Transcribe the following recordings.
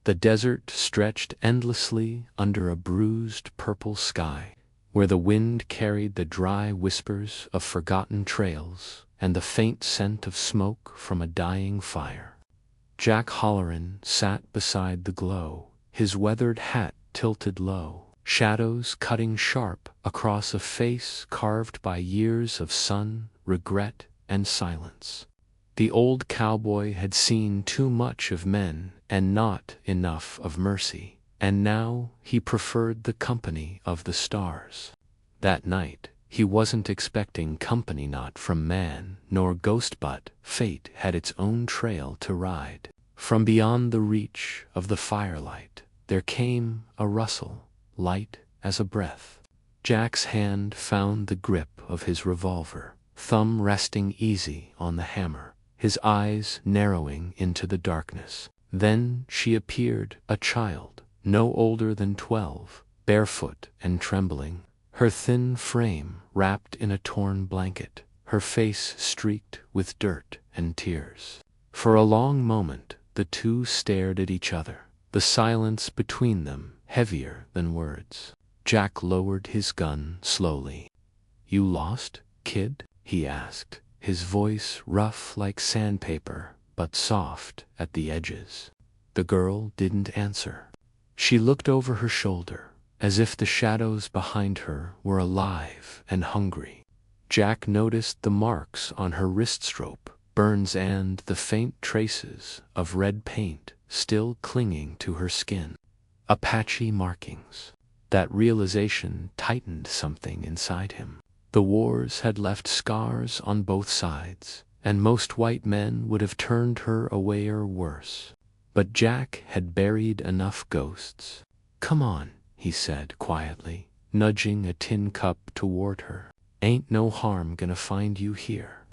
The desert stretched endlessly under a bruised purple sky, where the wind carried the dry whispers of forgotten trails and the faint scent of smoke from a dying fire. Jack Halloran sat beside the glow, his weathered hat tilted low, shadows cutting sharp across a face carved by years of sun, regret, and silence. The old cowboy had seen too much of men and not enough of mercy, and now he preferred the company of the stars. That night, he wasn't expecting company, not from man nor ghost, but fate had its own trail to ride. From beyond the reach of the firelight, there came a rustle, light as a breath. Jack's hand found the grip of his revolver, thumb resting easy on the hammer, his eyes narrowing into the darkness. Then she appeared, a child, no older than 12, barefoot and trembling, her thin frame wrapped in a torn blanket, her face streaked with dirt and tears. For a long moment, the two stared at each other, the silence between them heavier than words. Jack lowered his gun slowly. "You lost, kid?" he asked, his voice rough like sandpaper, but soft at the edges. The girl didn't answer. She looked over her shoulder, as if the shadows behind her were alive and hungry. Jack noticed the marks on her wrist-stroke, burns, and the faint traces of red paint still clinging to her skin. Apache markings. That realization tightened something inside him. The wars had left scars on both sides, and most white men would have turned her away or worse. But Jack had buried enough ghosts. "Come on," he said quietly, nudging a tin cup toward her. "Ain't no harm gonna find you here."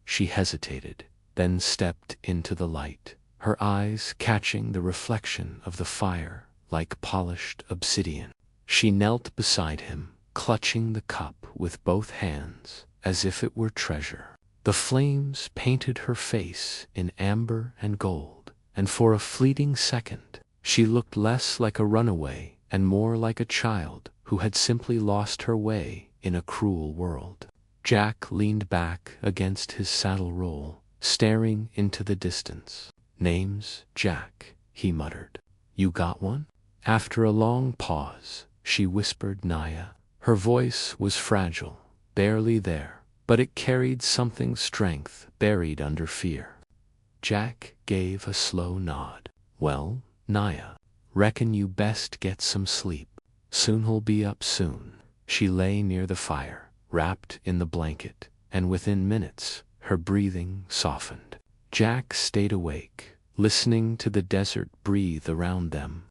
She hesitated, then stepped into the light, her eyes catching the reflection of the fire like polished obsidian. She knelt beside him, clutching the cup with both hands, as if it were treasure. The flames painted her face in amber and gold, and for a fleeting second, she looked less like a runaway and more like a child who had simply lost her way in a cruel world. Jack leaned back against his saddle roll, staring into the distance. "Name's Jack," he muttered. "You got one?" After a long pause, she whispered Naya. Her voice was fragile, barely there, but it carried something strength buried under fear. Jack gave a slow nod. "Well, Naya, reckon you best get some sleep. Soon he'll be up soon." She lay near the fire, wrapped in the blanket, and within minutes, her breathing softened. Jack stayed awake, listening to the desert breathe around them.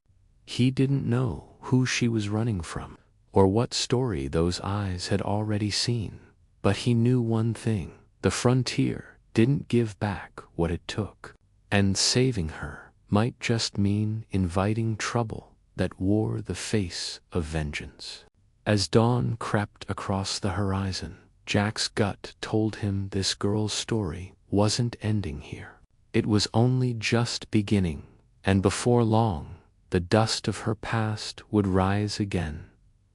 He didn't know who she was running from, or what story those eyes had already seen, but he knew one thing: the frontier didn't give back what it took, and saving her might just mean inviting trouble that wore the face of vengeance. As dawn crept across the horizon, Jack's gut told him this girl's story wasn't ending here. It was only just beginning, and before long, the dust of her past would rise again,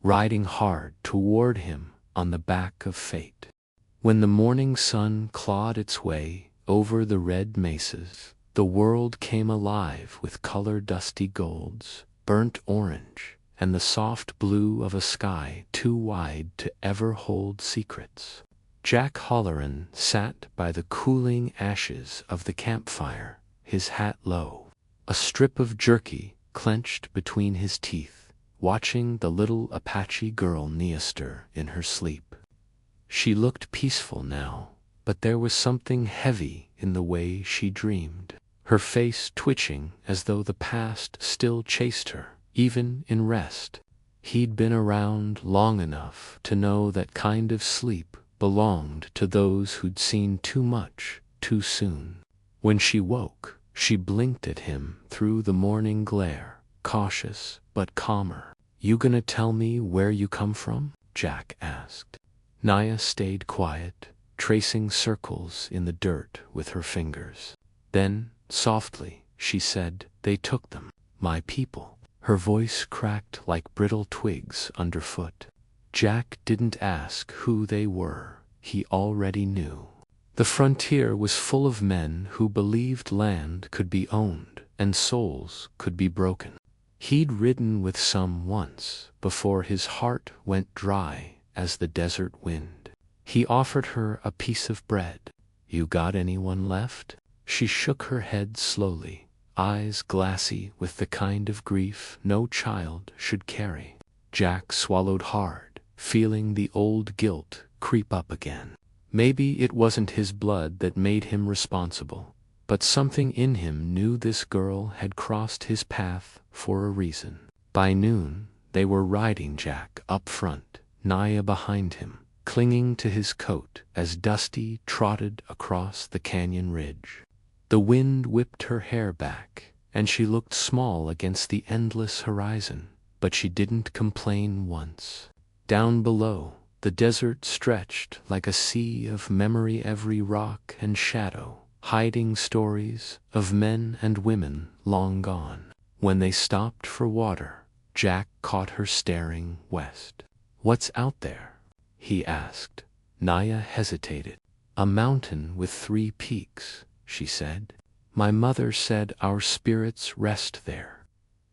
riding hard toward him on the back of fate. When the morning sun clawed its way over the red mesas, the world came alive with color-dusty golds, burnt orange, and the soft blue of a sky too wide to ever hold secrets. Jack Halloran sat by the cooling ashes of the campfire, his hat low, a strip of jerky clenched between his teeth, watching the little Apache girl Neaster in her sleep. She looked peaceful now, but there was something heavy in the way she dreamed, her face twitching as though the past still chased her, even in rest. He'd been around long enough to know that kind of sleep belonged to those who'd seen too much too soon. When she woke, she blinked at him through the morning glare, cautious but calmer. "You gonna tell me where you come from?" Jack asked. Naya stayed quiet, tracing circles in the dirt with her fingers. Then, softly, she said, "They took them. my people. Her voice cracked like brittle twigs underfoot. Jack didn't ask who they were, he already knew. The frontier was full of men who believed land could be owned and souls could be broken. He'd ridden with some once, before his heart went dry as the desert wind. He offered her a piece of bread. "You got anyone left?" She shook her head slowly, eyes glassy with the kind of grief no child should carry. Jack swallowed hard, feeling the old guilt creep up again. Maybe it wasn't his blood that made him responsible, but something in him knew this girl had crossed his path for a reason. By noon, they were riding Jack up front, Naya behind him, clinging to his coat as Dusty trotted across the canyon ridge. The wind whipped her hair back, and she looked small against the endless horizon, but she didn't complain once. Down below, the desert stretched like a sea of memory, every rock and shadow hiding stories of men and women long gone. When they stopped for water, Jack caught her staring west. "What's out there?" he asked. Naya hesitated. "A mountain with 3 peaks," she said. "My mother said our spirits rest there."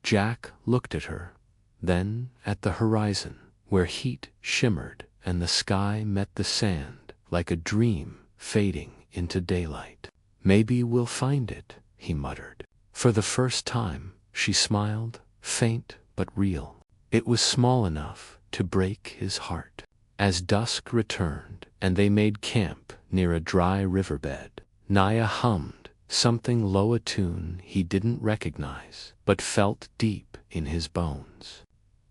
Jack looked at her, then at the horizon, where heat shimmered and the sky met the sand like a dream fading into daylight. "Maybe we'll find it," he muttered. For the first time, she smiled, faint but real. It was small enough to break his heart. As dusk returned and they made camp near a dry riverbed, Naya hummed something low, a tune he didn't recognize but felt deep in his bones.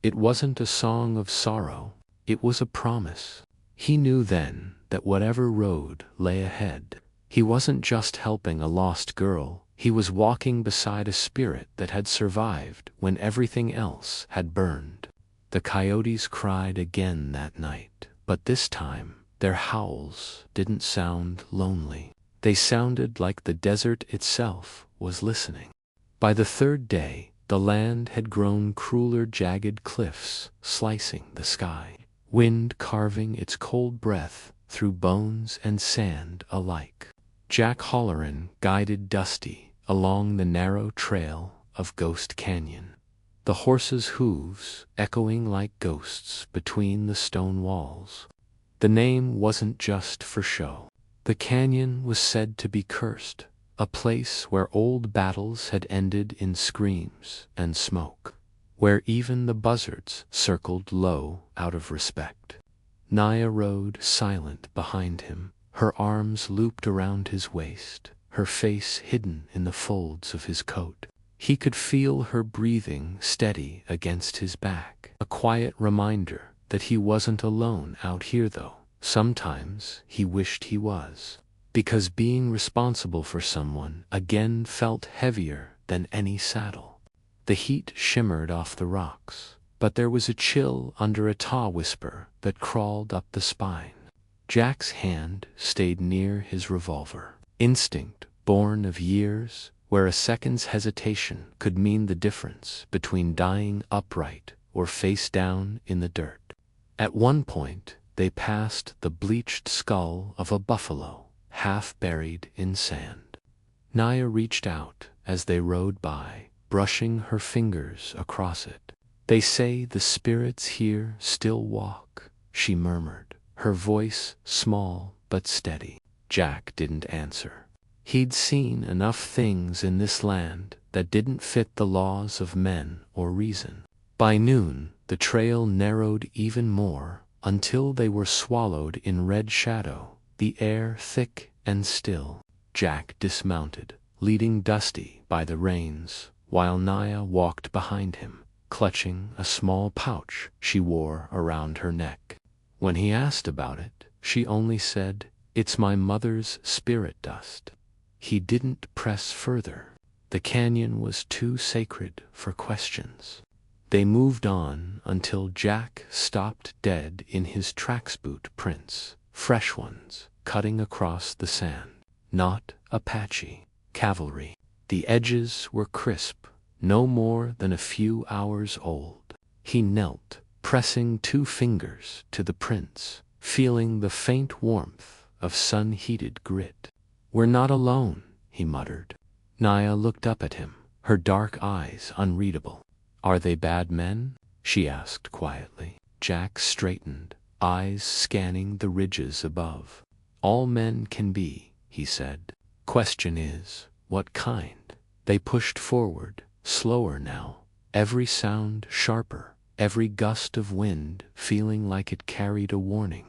It wasn't a song of sorrow, it was a promise. He knew then that whatever road lay ahead, he wasn't just helping a lost girl, he was walking beside a spirit that had survived when everything else had burned. The coyotes cried again that night, but this time their howls didn't sound lonely. They sounded like the desert itself was listening. By the 3rd day, the land had grown crueler, jagged cliffs slicing the sky, wind carving its cold breath through bones and sand alike. Jack Halloran guided Dusty along the narrow trail of Ghost Canyon, the horses' hooves echoing like ghosts between the stone walls. The name wasn't just for show. The canyon was said to be cursed, a place where old battles had ended in screams and smoke, where even the buzzards circled low out of respect. Naya rode silent behind him, her arms looped around his waist, her face hidden in the folds of his coat. He could feel her breathing steady against his back, a quiet reminder that he wasn't alone out here, though sometimes he wished he was, because being responsible for someone again felt heavier than any saddle. The heat shimmered off the rocks, but there was a chill under a taw whisper that crawled up the spine. Jack's hand stayed near his revolver. Instinct, born of years, where a second's hesitation could mean the difference between dying upright or face down in the dirt. At one point, they passed the bleached skull of a buffalo, half buried in sand. Naya reached out as they rode by, brushing her fingers across it. "They say the spirits here still walk," she murmured, her voice small but steady. Jack didn't answer. He'd seen enough things in this land that didn't fit the laws of men or reason. By noon, the trail narrowed even more until they were swallowed in red shadow, the air thick and still. Jack dismounted, leading Dusty by the reins, while Naya walked behind him, clutching a small pouch she wore around her neck. When he asked about it, she only said, "It's my mother's spirit dust." He didn't press further. The canyon was too sacred for questions. They moved on until Jack stopped dead in his tracks, boot prints, fresh ones, cutting across the sand. Not Apache cavalry. The edges were crisp, no more than a few hours old. He knelt, pressing 2 fingers to the prints, feeling the faint warmth of sun-heated grit. "We're not alone," he muttered. Naya looked up at him, her dark eyes unreadable. "Are they bad men?" she asked quietly. Jack straightened, eyes scanning the ridges above. "All men can be," he said. "Question is, what kind?" They pushed forward, slower now, every sound sharper, every gust of wind feeling like it carried a warning.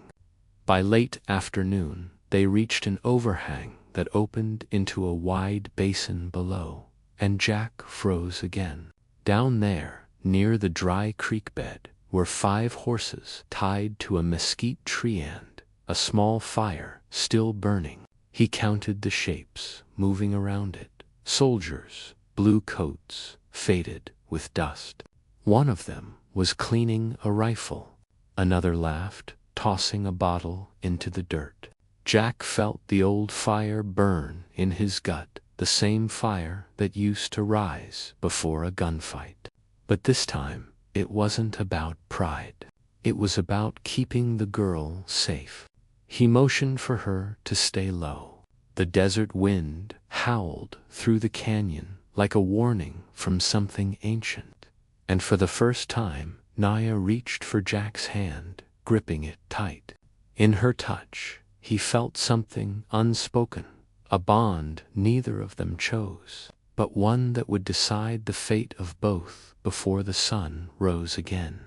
By late afternoon, they reached an overhang that opened into a wide basin below, and Jack froze again. Down there, near the dry creek bed, were 5 horses tied to a mesquite tree and a small fire still burning. He counted the shapes moving around it. Soldiers, blue coats, faded with dust. One of them was cleaning a rifle. Another laughed, tossing a bottle into the dirt. Jack felt the old fire burn in his gut, the same fire that used to rise before a gunfight. But this time, it wasn't about pride. It was about keeping the girl safe. He motioned for her to stay low. The desert wind howled through the canyon like a warning from something ancient. And for the first time, Naya reached for Jack's hand, gripping it tight. In her touch, he felt something unspoken, a bond neither of them chose, but one that would decide the fate of both before the sun rose again.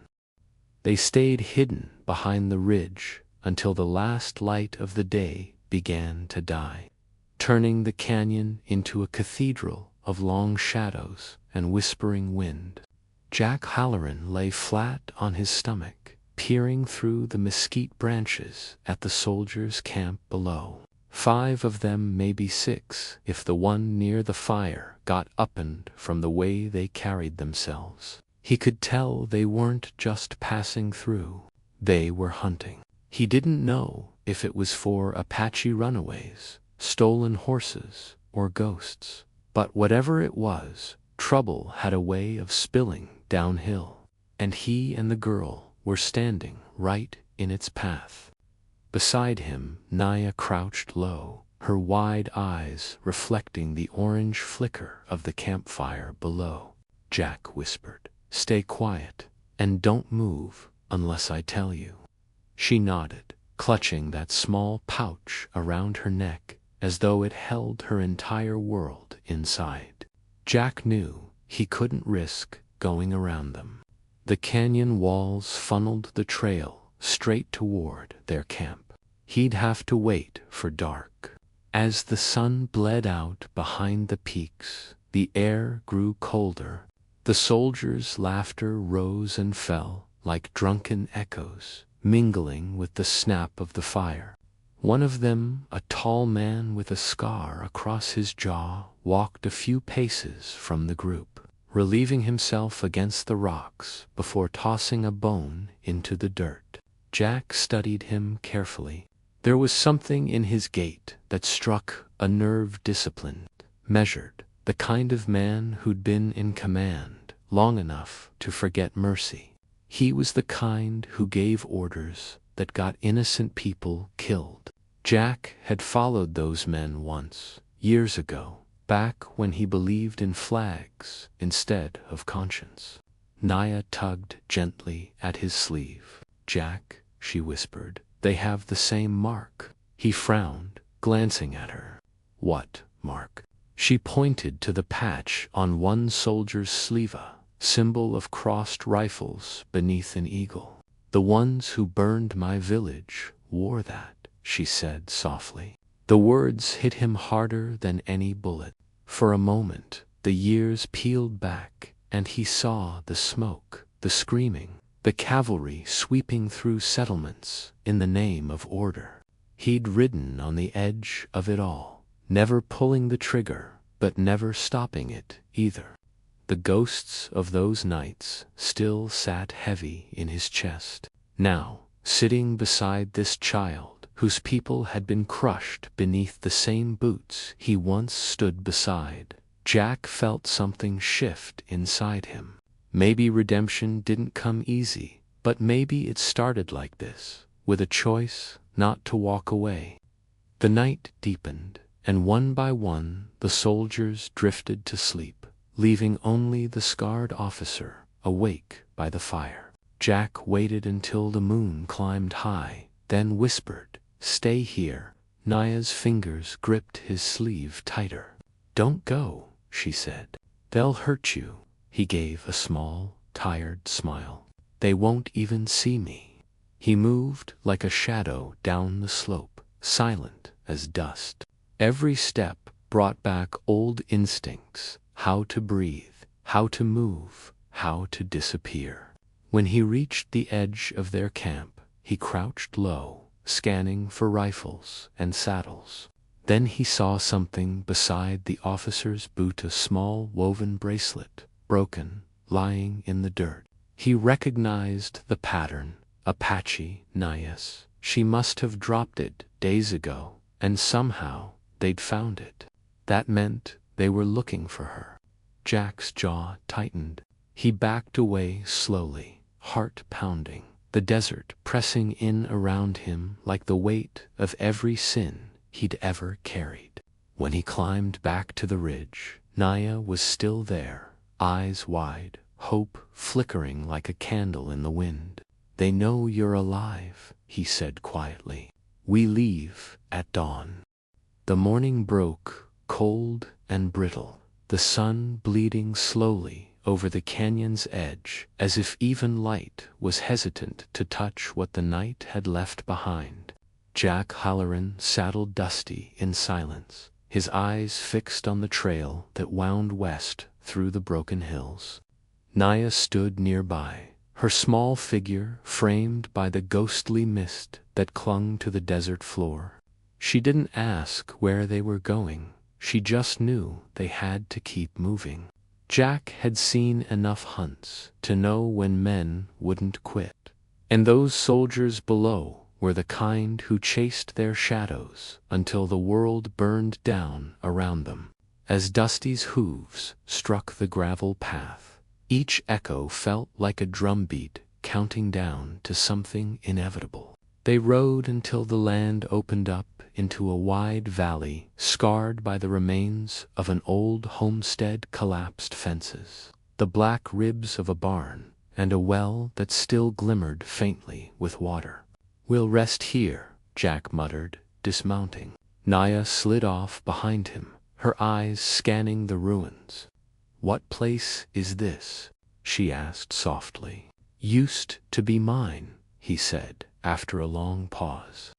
They stayed hidden behind the ridge until the last light of the day began to die, turning the canyon into a cathedral of long shadows and whispering wind. Jack Halloran lay flat on his stomach, peering through the mesquite branches at the soldiers' camp below. 5 of them, maybe 6, if the one near the fire got upend from the way they carried themselves. He could tell they weren't just passing through. They were hunting. He didn't know if it was for Apache runaways, stolen horses, or ghosts. But whatever it was, trouble had a way of spilling downhill, and he and the girl were standing right in its path. Beside him, Naya crouched low, her wide eyes reflecting the orange flicker of the campfire below. Jack whispered, "Stay quiet, and don't move unless I tell you." She nodded, clutching that small pouch around her neck as though it held her entire world inside. Jack knew he couldn't risk going around them. The canyon walls funneled the trail straight toward their camp. He'd have to wait for dark. As the sun bled out behind the peaks, the air grew colder. The soldiers' laughter rose and fell like drunken echoes, mingling with the snap of the fire. One of them, a tall man with a scar across his jaw, walked a few paces from the group, relieving himself against the rocks before tossing a bone into the dirt. Jack studied him carefully. There was something in his gait that struck a nerve, disciplined, measured, the kind of man who'd been in command long enough to forget mercy. He was the kind who gave orders that got innocent people killed. Jack had followed those men once, years ago, back when he believed in flags instead of conscience. Naya tugged gently at his sleeve. "Jack," she whispered, "they have the same mark." He frowned, glancing at her. "What mark?" She pointed to the patch on one soldier's sleeve, symbol of crossed rifles beneath an eagle. "The ones who burned my village wore that," she said softly. The words hit him harder than any bullet. For a moment, the years peeled back, and he saw the smoke, the screaming, the cavalry sweeping through settlements in the name of order. He'd ridden on the edge of it all, never pulling the trigger, but never stopping it either. The ghosts of those nights still sat heavy in his chest. Now, sitting beside this child, whose people had been crushed beneath the same boots he once stood beside, Jack felt something shift inside him. Maybe redemption didn't come easy, but maybe it started like this, with a choice not to walk away. The night deepened, and one by one the soldiers drifted to sleep, leaving only the scarred officer awake by the fire. Jack waited until the moon climbed high, then whispered, "Stay here." Naya's fingers gripped his sleeve tighter. "Don't go," she said. "They'll hurt you." He gave a small, tired smile. "They won't even see me." He moved like a shadow down the slope, silent as dust. Every step brought back old instincts: how to breathe, how to move, how to disappear. When he reached the edge of their camp, he crouched low, scanning for rifles and saddles. Then he saw something beside the officer's boot, a small woven bracelet, broken, lying in the dirt. He recognized the pattern. Apache, Naya's. She must have dropped it days ago, and somehow they'd found it. That meant they were looking for her. Jack's jaw tightened. He backed away slowly, heart pounding, the desert pressing in around him like the weight of every sin he'd ever carried. When he climbed back to the ridge, Naya was still there, eyes wide, hope flickering like a candle in the wind. "They know you're alive," he said quietly. "We leave at dawn." The morning broke, cold and brittle, the sun bleeding slowly over the canyon's edge, as if even light was hesitant to touch what the night had left behind. Jack Halloran saddled Dusty in silence, his eyes fixed on the trail that wound west through the broken hills. Naya stood nearby, her small figure framed by the ghostly mist that clung to the desert floor. She didn't ask where they were going, she just knew they had to keep moving. Jack had seen enough hunts to know when men wouldn't quit. And those soldiers below were the kind who chased their shadows until the world burned down around them. As Dusty's hooves struck the gravel path, each echo felt like a drumbeat counting down to something inevitable. They rode until the land opened up into a wide valley scarred by the remains of an old homestead, collapsed fences, the black ribs of a barn, and a well that still glimmered faintly with water. "We'll rest here," Jack muttered, dismounting. Naya slid off behind him, her eyes scanning the ruins. "What place is this?" she asked softly. "Used to be mine," he said after a long pause.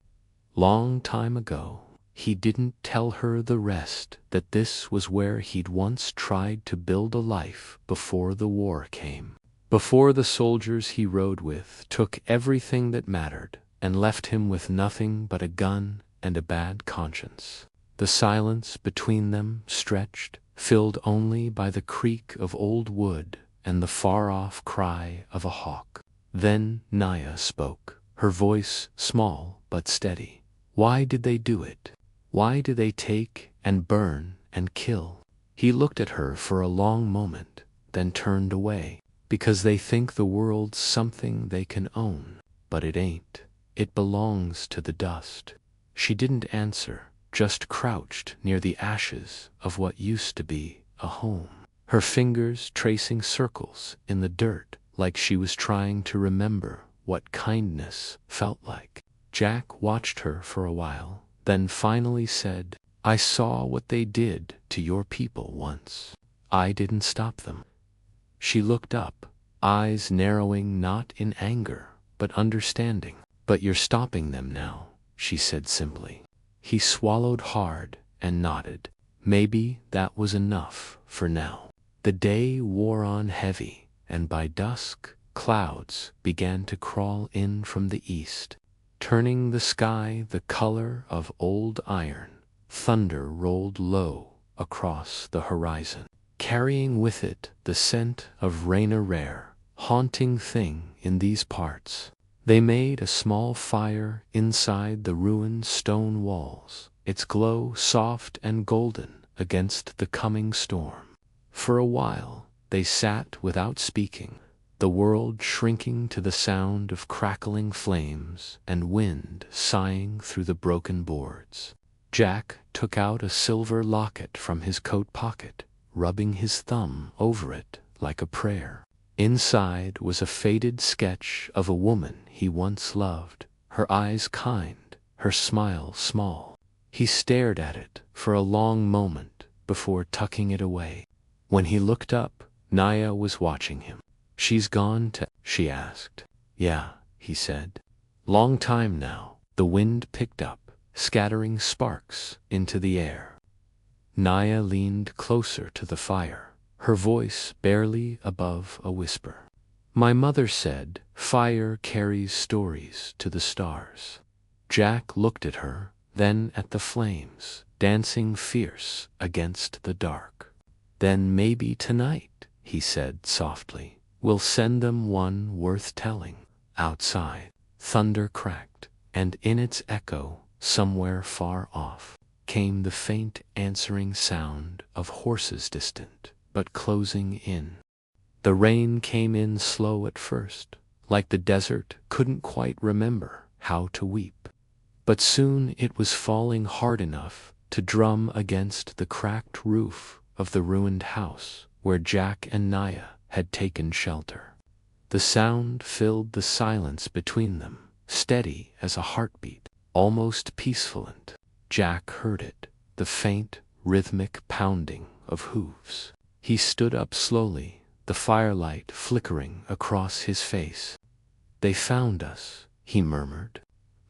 Long time ago. He didn't tell her the rest, that this was where he'd once tried to build a life before the war came. Before the soldiers he rode with took everything that mattered and left him with nothing but a gun and a bad conscience. The silence between them stretched, filled only by the creak of old wood and the far-off cry of a hawk. Then Naya spoke, her voice small but steady. "Why did they do it? Why do they take and burn and kill?" He looked at her for a long moment, then turned away. "Because they think the world's something they can own. But it ain't. It belongs to the dust." She didn't answer, just crouched near the ashes of what used to be a home, her fingers tracing circles in the dirt like she was trying to remember what kindness felt like. Jack watched her for a while, then finally said, "I saw what they did to your people once. I didn't stop them." She looked up, eyes narrowing not in anger, but understanding. "But you're stopping them now," she said simply. He swallowed hard and nodded. Maybe that was enough for now. The day wore on heavy, and by dusk, clouds began to crawl in from the east, turning the sky the color of old iron. Thunder rolled low across the horizon, carrying with it the scent of rain, a rare, haunting thing in these parts. They made a small fire inside the ruined stone walls, its glow soft and golden against the coming storm. For a while, they sat without speaking, the world shrinking to the sound of crackling flames and wind sighing through the broken boards. Jack took out a silver locket from his coat pocket, rubbing his thumb over it like a prayer. Inside was a faded sketch of a woman he once loved, her eyes kind, her smile small. He stared at it for a long moment before tucking it away. When he looked up, Naya was watching him. "She's gone to?" she asked. "Yeah," he said. "Long time now." The wind picked up, scattering sparks into the air. Naya leaned closer to the fire, her voice barely above a whisper. "My mother said fire carries stories to the stars." Jack looked at her, then at the flames, dancing fierce against the dark. "Then maybe tonight," he said softly, "we'll send them one worth telling." Outside, thunder cracked, and in its echo, somewhere far off, came the faint answering sound of horses distant, but closing in. The rain came in slow at first, like the desert couldn't quite remember how to weep. But soon it was falling hard enough to drum against the cracked roof of the ruined house where Jack and Naya had taken shelter. The sound filled the silence between them, steady as a heartbeat, almost peaceful. Jack heard it, the faint, rhythmic pounding of hooves. He stood up slowly, the firelight flickering across his face. "They found us," he murmured.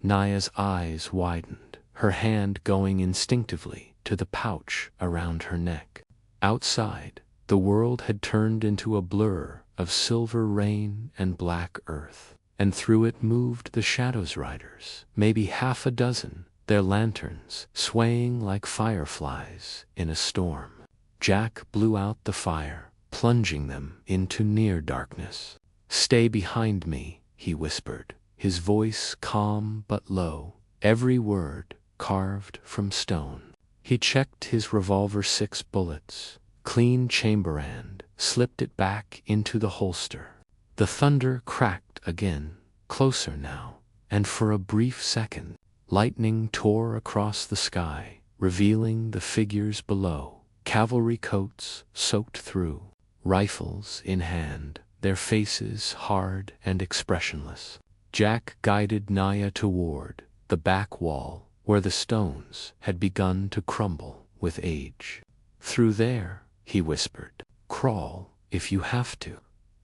Naya's eyes widened, her hand going instinctively to the pouch around her neck. Outside, the world had turned into a blur of silver rain and black earth, and through it moved the Shadows Riders, maybe half a dozen, their lanterns swaying like fireflies in a storm. Jack blew out the fire, plunging them into near darkness. "Stay behind me," he whispered, his voice calm but low, every word carved from stone. He checked his revolver, 6 bullets, clean chamber, and slipped it back into the holster. The thunder cracked again, closer now, and for a brief second, lightning tore across the sky, revealing the figures below, cavalry coats soaked through, rifles in hand, their faces hard and expressionless. Jack guided Naya toward the back wall, where the stones had begun to crumble with age. "Through there," he whispered. "Crawl, if you have to."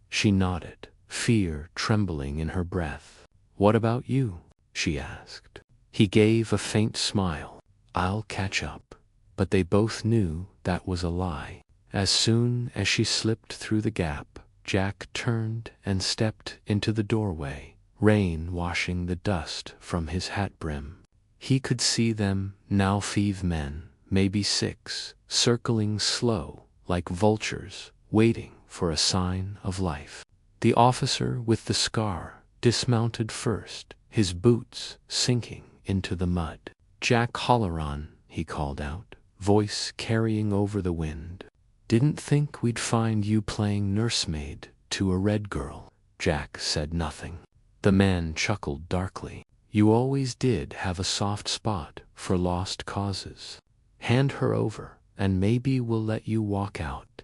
She nodded, fear trembling in her breath. "What about you?" she asked. He gave a faint smile. "I'll catch up." But they both knew that was a lie. As soon as she slipped through the gap, Jack turned and stepped into the doorway, rain washing the dust from his hat brim. He could see them now, 5 men, maybe 6, circling slow, like vultures, waiting for a sign of life. The officer with the scar dismounted first, his boots sinking into the mud. "Jack Halloran," he called out, voice carrying over the wind. "Didn't think we'd find you playing nursemaid to a red girl." Jack said nothing. The man chuckled darkly. "You always did have a soft spot for lost causes. Hand her over, and maybe we'll let you walk out."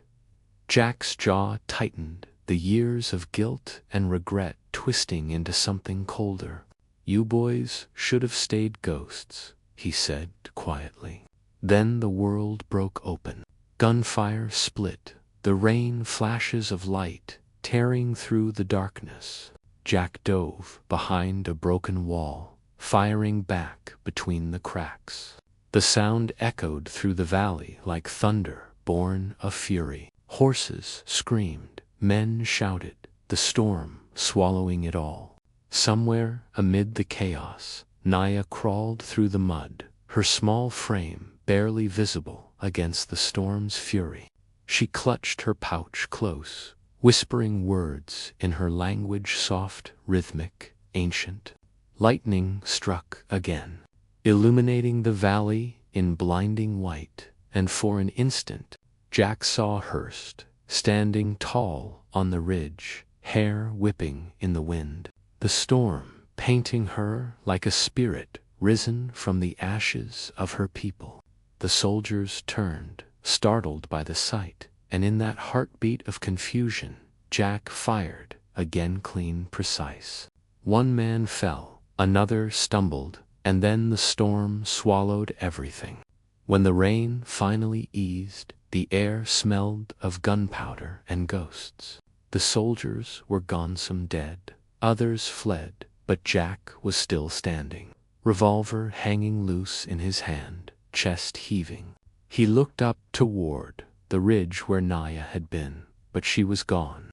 Jack's jaw tightened, the years of guilt and regret twisting into something colder. "You boys should have stayed ghosts," he said quietly. Then the world broke open. Gunfire split, the rain flashes of light tearing through the darkness. Jack dove behind a broken wall, firing back between the cracks. The sound echoed through the valley like thunder born of fury. Horses screamed, men shouted, the storm swallowing it all. Somewhere amid the chaos, Naya crawled through the mud, her small frame barely visible against the storm's fury. She clutched her pouch close, whispering words in her language, soft, rhythmic, ancient. Lightning struck again, illuminating the valley in blinding white, and for an instant, Jack saw Hurst, standing tall on the ridge, hair whipping in the wind, the storm painting her like a spirit risen from the ashes of her people. The soldiers turned, startled by the sight, and in that heartbeat of confusion, Jack fired, again clean precise. One man fell, another stumbled, and then the storm swallowed everything. When the rain finally eased, the air smelled of gunpowder and ghosts. The soldiers were gone, dead, others fled, but Jack was still standing, revolver hanging loose in his hand, chest heaving. He looked up toward the ridge where Naya had been, but she was gone.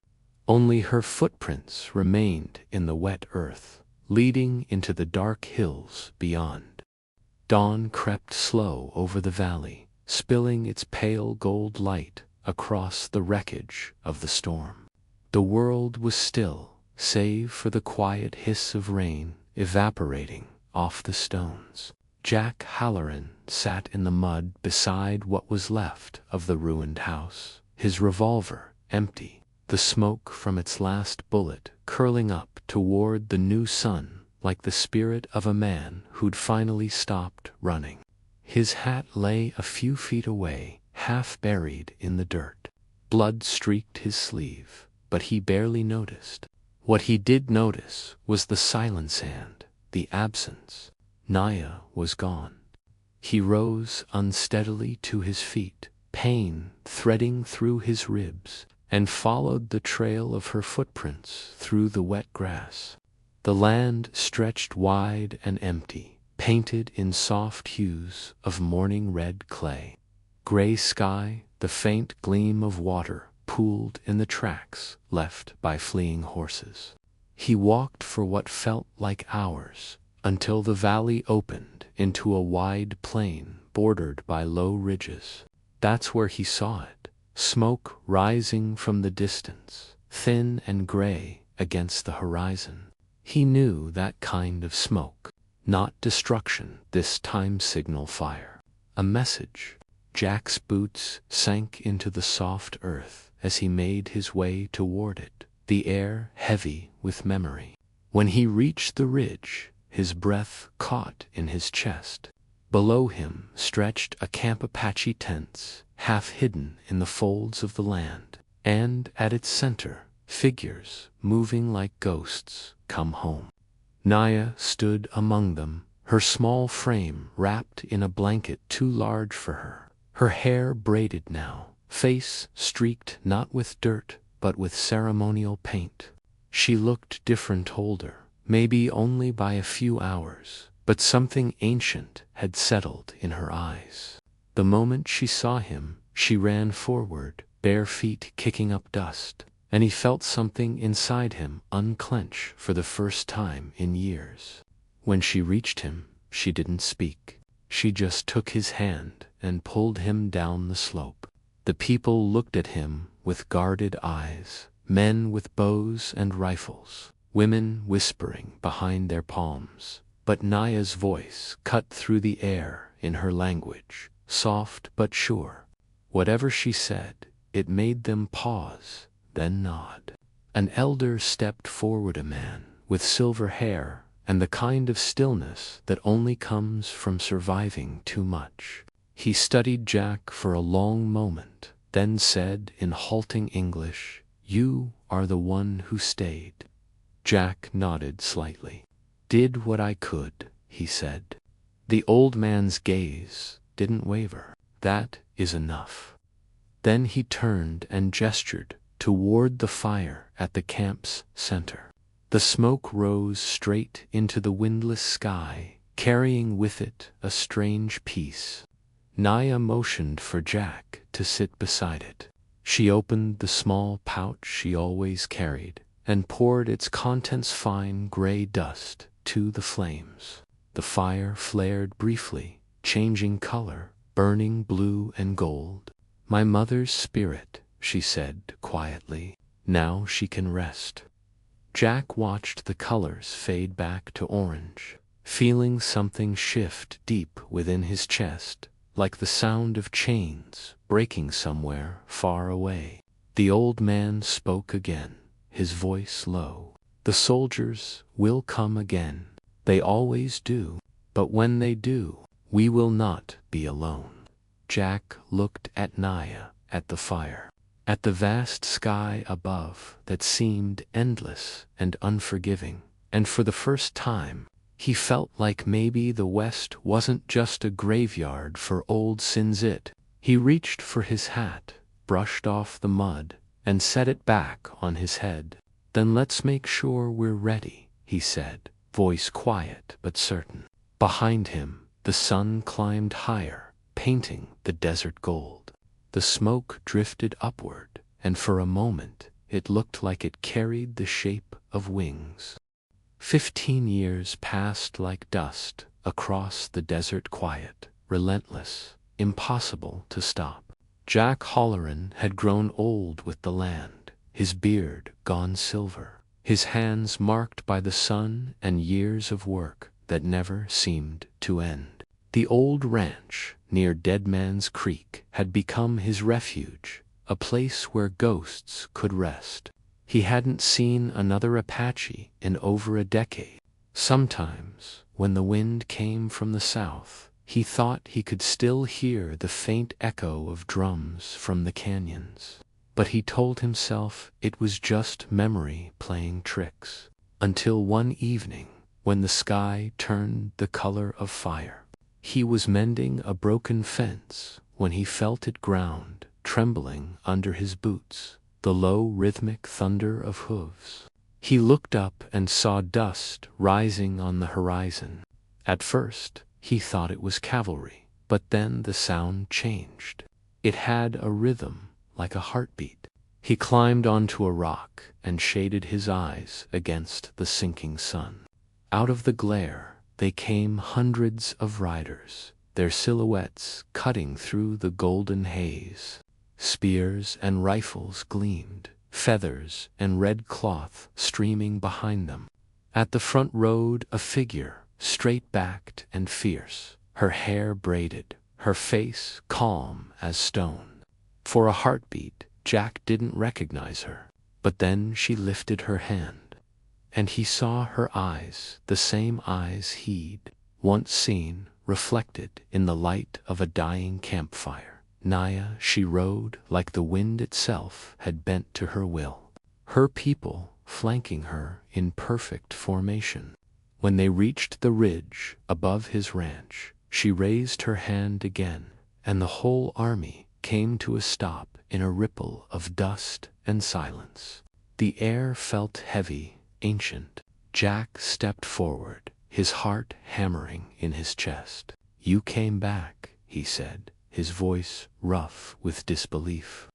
Only her footprints remained in the wet earth, leading into the dark hills beyond. Dawn crept slow over the valley, spilling its pale gold light across the wreckage of the storm. The world was still, save for the quiet hiss of rain evaporating off the stones. Jack Halloran sat in the mud beside what was left of the ruined house, his revolver empty, the smoke from its last bullet curling up toward the new sun like the spirit of a man who'd finally stopped running. His hat lay a few feet away, half buried in the dirt. Blood streaked his sleeve, but he barely noticed. What he did notice was the silence and the absence. Naya was gone. He rose unsteadily to his feet, pain threading through his ribs, and followed the trail of her footprints through the wet grass. The land stretched wide and empty, painted in soft hues of morning red clay. Gray sky, the faint gleam of water pooled in the tracks left by fleeing horses. He walked for what felt like hours, until the valley opened into a wide plain bordered by low ridges. That's where he saw it, smoke rising from the distance, thin and gray against the horizon. He knew that kind of smoke, not destruction, this time signal fire. A message. Jack's boots sank into the soft earth as he made his way toward it, the air heavy with memory. When he reached the ridge, his breath caught in his chest. Below him stretched a camp Apache tents, half hidden in the folds of the land, and at its center, figures moving like ghosts come home. Naya stood among them, her small frame wrapped in a blanket too large for her, her hair braided now, face streaked not with dirt but with ceremonial paint. She looked different, older, maybe only by a few hours, but something ancient had settled in her eyes. The moment she saw him, she ran forward, bare feet kicking up dust, and he felt something inside him unclench for the first time in years. When she reached him, she didn't speak. She just took his hand and pulled him down the slope. The people looked at him with guarded eyes, men with bows and rifles, women whispering behind their palms. But Naya's voice cut through the air in her language, soft but sure. Whatever she said, it made them pause, then nod. An elder stepped forward, a man with silver hair and the kind of stillness that only comes from surviving too much. He studied Jack for a long moment, then said in halting English, "You are the one who stayed." Jack nodded slightly. "Did what I could," he said. The old man's gaze didn't waver. "That is enough." Then he turned and gestured toward the fire at the camp's center. The smoke rose straight into the windless sky, carrying with it a strange peace. Naya motioned for Jack to sit beside it. She opened the small pouch she always carried and poured its contents, fine gray dust, to the flames. The fire flared briefly, changing color, burning blue and gold. "My mother's spirit," she said quietly. "Now she can rest." Jack watched the colors fade back to orange, feeling something shift deep within his chest, like the sound of chains breaking somewhere far away. The old man spoke again, his voice low. The soldiers will come again. They always do. But when they do, we will not be alone. Jack looked at Naya, at the fire, at the vast sky above that seemed endless and unforgiving, and for the first time, he felt like maybe the West wasn't just a graveyard for old Sinzit. He reached for his hat, brushed off the mud, and set it back on his head. Then let's make sure we're ready, he said, voice quiet but certain. Behind him, the sun climbed higher, painting the desert gold. The smoke drifted upward, and for a moment it looked like it carried the shape of wings. 15 years passed like dust across the desert, quiet, relentless, impossible to stop. Jack Halloran had grown old with the land, his beard gone silver, his hands marked by the sun and years of work that never seemed to end. The old ranch near Dead Man's Creek had become his refuge, a place where ghosts could rest. He hadn't seen another Apache in over a decade. Sometimes, when the wind came from the south, he thought he could still hear the faint echo of drums from the canyons. But he told himself it was just memory playing tricks. Until one evening, when the sky turned the color of fire. He was mending a broken fence when he felt it ground, trembling under his boots, the low rhythmic thunder of hooves. He looked up and saw dust rising on the horizon. At first, he thought it was cavalry, but then the sound changed. It had a rhythm, like a heartbeat. He climbed onto a rock and shaded his eyes against the sinking sun. Out of the glare, they came hundreds of riders, their silhouettes cutting through the golden haze. Spears and rifles gleamed, feathers and red cloth streaming behind them. At the front rode a figure, straight-backed and fierce, her hair braided, her face calm as stone. For a heartbeat, Jack didn't recognize her, but then she lifted her hand. And he saw her eyes, the same eyes he'd once seen, reflected in the light of a dying campfire. Naya, she rode like the wind itself had bent to her will, her people flanking her in perfect formation. When they reached the ridge above his ranch, she raised her hand again, and the whole army came to a stop in a ripple of dust and silence. The air felt heavy, ancient. Jack stepped forward, his heart hammering in his chest. "You came back," he said, his voice rough with disbelief.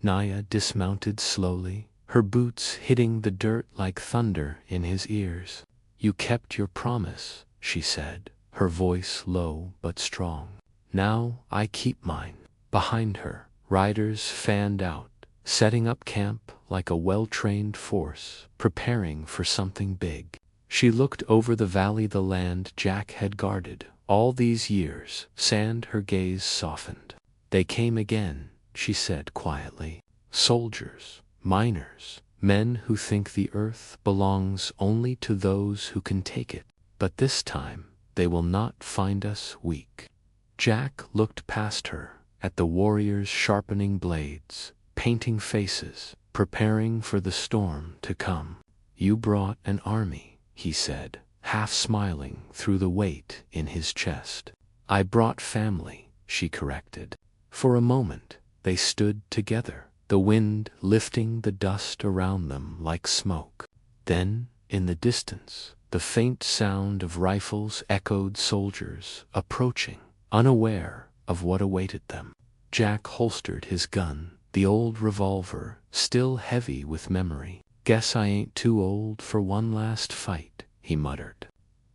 Naya dismounted slowly, her boots hitting the dirt like thunder in his ears. "You kept your promise," she said, her voice low but strong. "Now I keep mine." Behind her, riders fanned out, setting up camp like a well-trained force, preparing for something big. She looked over the valley, the land Jack had guarded all these years, and her gaze softened. "They came again," she said quietly. "Soldiers, miners, men who think the earth belongs only to those who can take it. But this time, they will not find us weak." Jack looked past her, at the warriors sharpening blades, painting faces, preparing for the storm to come. "You brought an army," he said, half smiling through the weight in his chest. "I brought family," she corrected. For a moment, they stood together, the wind lifting the dust around them like smoke. Then, in the distance, the faint sound of rifles echoed, soldiers approaching, unaware of what awaited them. Jack holstered his gun, the old revolver, still heavy with memory. "Guess I ain't too old for one last fight," he muttered.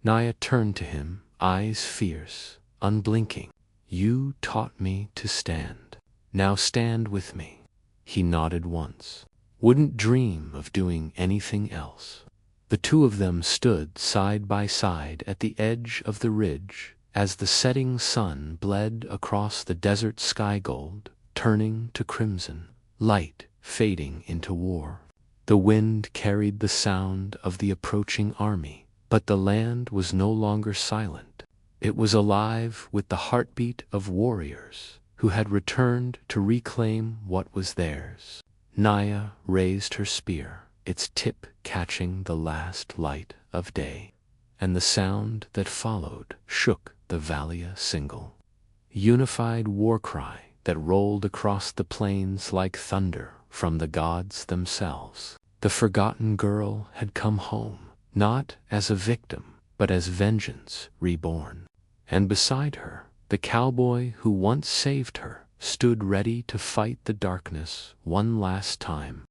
Naya turned to him, eyes fierce, unblinking. "You taught me to stand. Now stand with me." He nodded once. "Wouldn't dream of doing anything else." The two of them stood side by side at the edge of the ridge, as the setting sun bled across the desert sky gold, turning to crimson, light fading into war. The wind carried the sound of the approaching army, but the land was no longer silent. It was alive with the heartbeat of warriors who had returned to reclaim what was theirs. Naya raised her spear, its tip catching the last light of day, and the sound that followed shook the valley, a single, unified war cry that rolled across the plains like thunder from the gods themselves. The forgotten girl had come home, not as a victim, but as vengeance reborn. And beside her, the cowboy who once saved her stood ready to fight the darkness one last time.